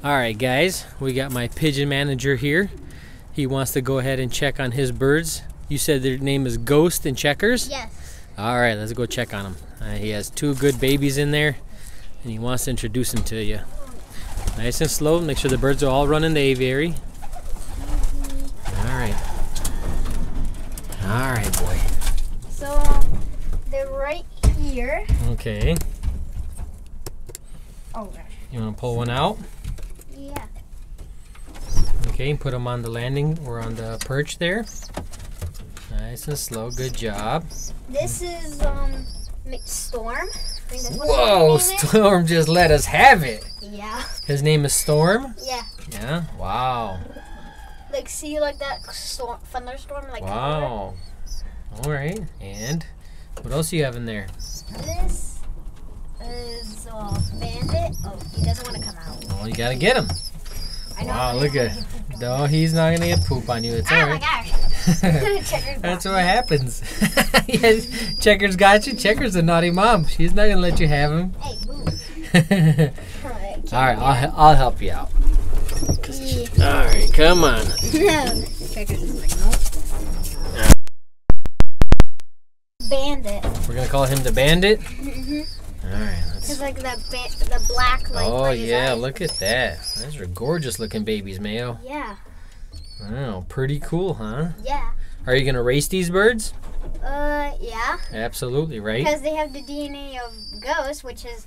Alright guys, we got my pigeon manager here. He wants to go ahead and check on his birds. You said their name is Ghost and Checkers? Yes. Alright, let's go check on them. He has 2 good babies in there and he wants to introduce them to you. Nice and slow, make sure the birds are all running the aviary. Alright. Alright, boy. So, they're right here. Okay. Oh gosh. You want to pull one out? Yeah. Okay, put them on the landing or on the perch there. Nice and slow, good job. This is Storm. I think that's what Whoa, his name is. Storm just let us have it. Yeah. His name is Storm? Yeah. Yeah? Wow. Like, see, like that storm, thunderstorm, like. Wow. Alright, and what else do you have in there? This is Bandit. Oh, he doesn't want to come out. Oh, you gotta get him. I know. Wow, look at it. No, he's not gonna get poop on you. It's Oh my alright. gosh. Checkers That's got what happens. Yes, Checkers got you. Checkers a naughty mom. She's not gonna let you have him. Hey, boo. Alright, I'll help you out. Alright, come on. Checkers is like, nope. Bandit. We're gonna call him the Bandit? Mm-hmm. Alright, It's like the black light. oh by his yeah, eyes. look at that. Those are gorgeous looking babies, Mayo. Yeah. Oh, pretty cool, huh? Yeah. Are you gonna race these birds? Yeah. Absolutely, right? Because they have the DNA of Ghost, which is,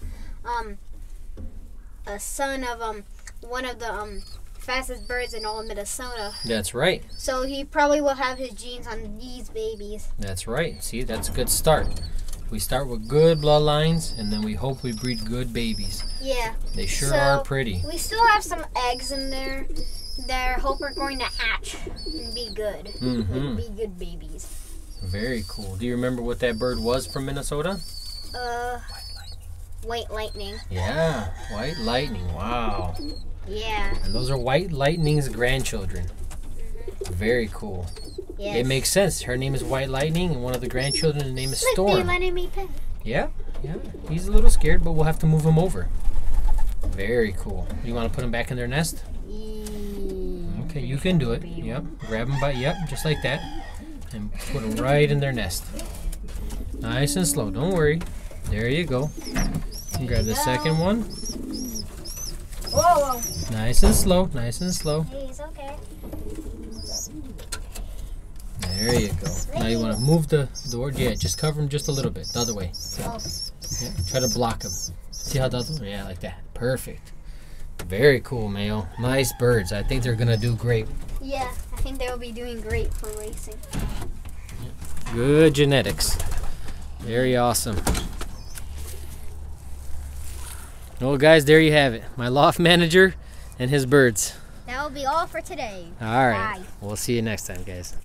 a son of, one of the, fastest birds in all of Minnesota. That's right. So he probably will have his genes on these babies. That's right. See, that's a good start. We start with good bloodlines, and then we hope we breed good babies. Yeah. They sure So, are pretty. We still have some eggs in there that I hope are going to hatch and be good. Mm-hmm. Be good babies. Very cool. Do you remember what that bird was from Minnesota? White lightning. Yeah, White Lightning. Wow. Yeah. And those are White Lightning's grandchildren. Very cool. Yes. It makes sense. Her name is White Lightning, and one of the grandchildren, the name is Look, Storm. they're letting me pet. Yeah, yeah. He's a little scared, but we'll have to move him over. Very cool. You want to put him back in their nest? Okay, you can do it. Yep. Grab them by, yep, just like that. And put them right in their nest. Nice and slow. Don't worry. There you go. And grab the second one. Whoa, whoa. Nice and slow. Nice and slow. He's okay. There you go. Now you want to move the door. Yeah, just cover him just a little bit. The other way. Oh. Yeah, try to block him. See how the other way? Yeah, like that. Perfect. Very cool, Mayo. Nice birds. I think they're going to do great. Yeah, I think they'll be doing great for racing. Good genetics. Very awesome. Well, guys, there you have it. My loft manager and his birds. That will be all for today. All right. Bye. We'll see you next time, guys.